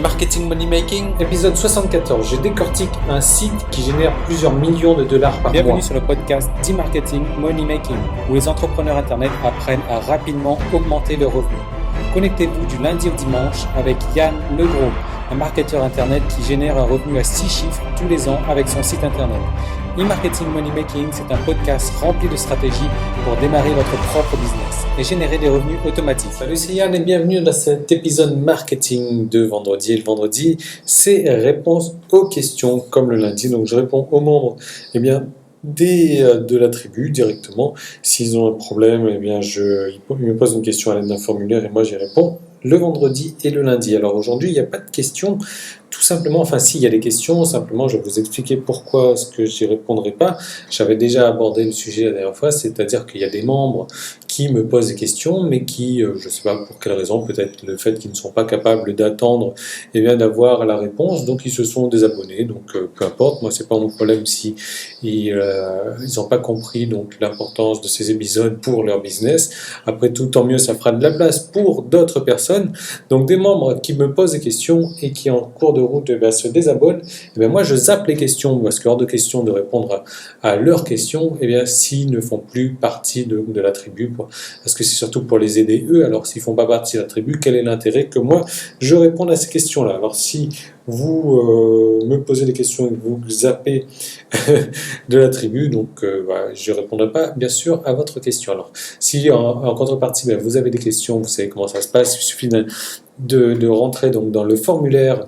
Marketing Money Making. Épisode 74, je décortique un site qui génère plusieurs millions de dollars par mois. Bienvenue sur le podcast Marketing Money Making, où les entrepreneurs internet apprennent à rapidement augmenter leurs revenus. Connectez-vous du lundi au dimanche avec Yann Legros, un marketeur internet qui génère un revenu à 6 chiffres tous les ans avec son site internet. E-Marketing Money Making, c'est un podcast rempli de stratégies pour démarrer votre propre business et générer des revenus automatiques. Salut, c'est Yann et bienvenue dans cet épisode marketing de vendredi. Et le vendredi, c'est réponse aux questions comme le lundi. Donc je réponds aux membres de la tribu directement. S'ils ont un problème, ils me posent une question à l'aide d'un formulaire et moi j'y réponds le vendredi et le lundi. Alors aujourd'hui, il n'y a pas de questions. Tout simplement, enfin si, il y a des questions, simplement je vais vous expliquer pourquoi est-ce que j'y répondrai pas. J'avais déjà abordé le sujet la dernière fois, c'est-à-dire qu'il y a des membres qui me posent des questions, mais qui, je ne sais pas pour quelle raison, peut-être le fait qu'ils ne sont pas capables d'attendre d'avoir la réponse, donc ils se sont désabonnés, donc peu importe, moi c'est pas mon problème si ils n'ont pas compris donc l'importance de ces épisodes pour leur business. Après tout, tant mieux, ça fera de la place pour d'autres personnes. Donc des membres qui me posent des questions et qui en cours de route se désabonnent, moi je zappe les questions parce qu'il est hors de question de répondre à leurs questions s'ils ne font plus partie de la tribu, parce que c'est surtout pour les aider eux. Alors s'ils ne font pas partie de la tribu, quel est l'intérêt que moi je réponde à ces questions-là? Alors si vous me posez des questions et que vous zappez de la tribu, donc je ne répondrai pas bien sûr à votre question. Alors si en contrepartie vous avez des questions, vous savez comment ça se passe, il suffit de rentrer donc dans le formulaire.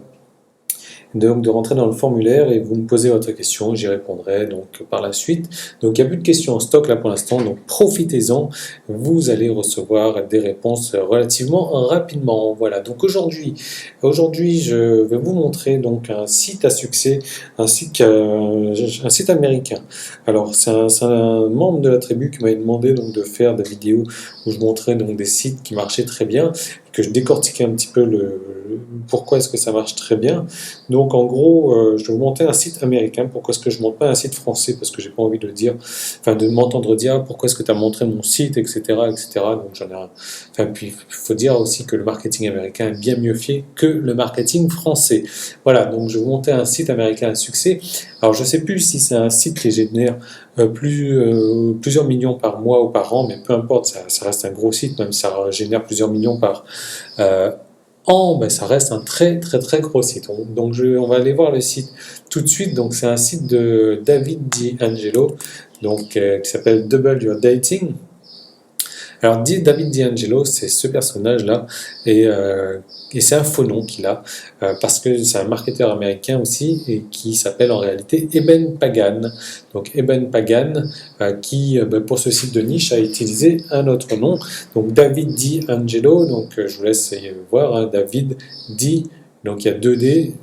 Donc de rentrer dans le formulaire et vous me posez votre question, j'y répondrai donc par la suite. Donc il n'y a plus de questions en stock là pour l'instant, donc profitez-en, vous allez recevoir des réponses relativement rapidement. Voilà, donc aujourd'hui je vais vous montrer donc un site à succès, un site américain. Alors c'est un membre de la tribu qui m'avait demandé donc de faire des vidéos où je montrais donc des sites qui marchaient très bien, que je décortiquais un petit peu pourquoi est-ce que ça marche très bien. Donc en gros, je vais vous montrer un site américain. Pourquoi est-ce que je ne montre pas un site français? Parce que j'ai pas envie de m'entendre dire pourquoi est-ce que tu as montré mon site, etc. Donc puis il faut dire aussi que le marketing américain est bien mieux fait que le marketing français. Voilà, donc je vais vous montrer un site américain à succès. Alors je ne sais plus si c'est un site qui génère plusieurs millions par mois ou par an, mais peu importe, ça reste un gros site, même si ça génère plusieurs millions par an, ça reste un très très très gros site. Donc on va aller voir le site tout de suite. Donc c'est un site de David D'Angelo, donc qui s'appelle Double Your Dating. Alors David D'Angelo, c'est ce personnage-là, et c'est un faux nom qu'il a, parce que c'est un marketeur américain aussi, et qui s'appelle en réalité Eben Pagan. Donc Eben Pagan, qui pour ce site de niche a utilisé un autre nom, donc David D'Angelo, donc je vous laisse voir, David D, donc il y a 2 D,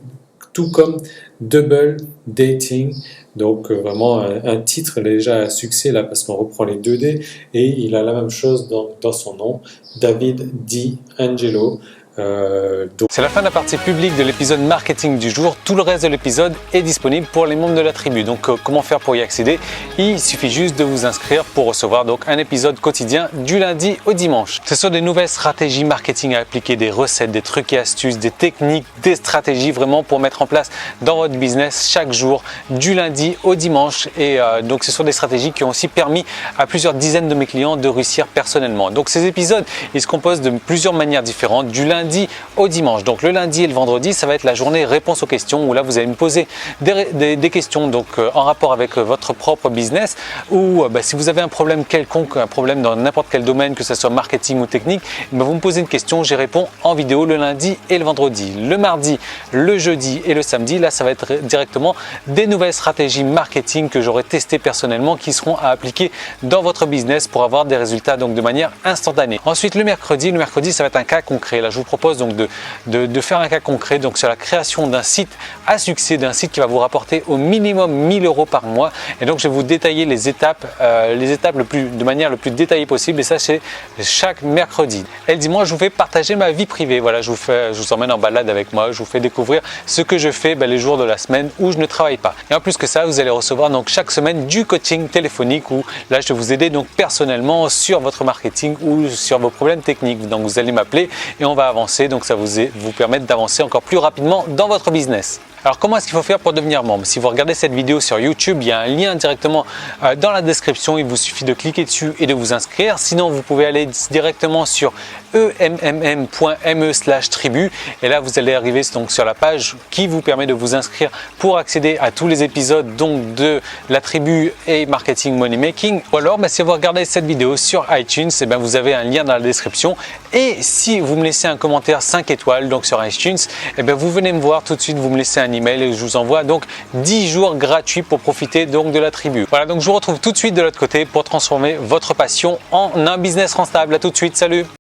tout comme Double Dating. Donc vraiment un titre déjà à succès là, parce qu'on reprend les 2D et il a la même chose dans son nom, David D'Angelo. C'est la fin de la partie publique de l'épisode marketing du jour. Tout le reste de l'épisode est disponible pour les membres de la tribu. Donc comment faire pour y accéder? Il suffit juste de vous inscrire pour recevoir donc un épisode quotidien du lundi au dimanche. Ce sont des nouvelles stratégies marketing à appliquer, des recettes, des trucs et astuces, des techniques, des stratégies vraiment pour mettre en place dans votre business chaque jour du lundi au dimanche. Et donc ce sont des stratégies qui ont aussi permis à plusieurs dizaines de mes clients de réussir personnellement. Donc ces épisodes, ils se composent de plusieurs manières différentes, du lundi au dimanche. Donc le lundi et le vendredi, ça va être la journée réponse aux questions, où là vous allez me poser des questions donc en rapport avec votre propre business, ou si vous avez un problème quelconque, un problème dans n'importe quel domaine, que ce soit marketing ou technique, vous me posez une question, j'y réponds en vidéo le lundi et le vendredi. Le mardi, le jeudi et le samedi, là ça va être directement des nouvelles stratégies marketing que j'aurai testées personnellement, qui seront à appliquer dans votre business pour avoir des résultats donc de manière instantanée. Ensuite le mercredi ça va être un cas concret. Là je vous propose donc de faire un cas concret donc sur la création d'un site à succès, d'un site qui va vous rapporter au minimum 1 000 € par mois. Et donc je vais vous détailler les étapes de manière le plus détaillée possible, et ça c'est chaque mercredi. Et le dimanche je vous fais partager ma vie privée. Voilà, je vous emmène en balade avec moi, je vous fais découvrir ce que je fais les jours de la semaine où je ne travaille pas. Et en plus que ça, vous allez recevoir donc chaque semaine du coaching téléphonique, où là je vais vous aider donc personnellement sur votre marketing ou sur vos problèmes techniques. Donc vous allez m'appeler et on va avancer d'avancer, donc ça vous permet d'avancer encore plus rapidement dans votre business. Alors comment est-ce qu'il faut faire pour devenir membre? Si vous regardez cette vidéo sur YouTube, il y a un lien directement dans la description, il vous suffit de cliquer dessus et de vous inscrire. Sinon, vous pouvez aller directement sur emmm.me/tribu et là vous allez arriver donc sur la page qui vous permet de vous inscrire pour accéder à tous les épisodes donc de la tribu et marketing money making. Ou alors si vous regardez cette vidéo sur iTunes, vous avez un lien dans la description et si vous me laissez un commentaire 5 étoiles donc sur iTunes, vous venez me voir tout de suite, vous me laissez un email et je vous envoie donc 10 jours gratuits pour profiter donc de la tribu. Voilà, donc je vous retrouve tout de suite de l'autre côté pour transformer votre passion en un business rentable. À tout de suite, salut!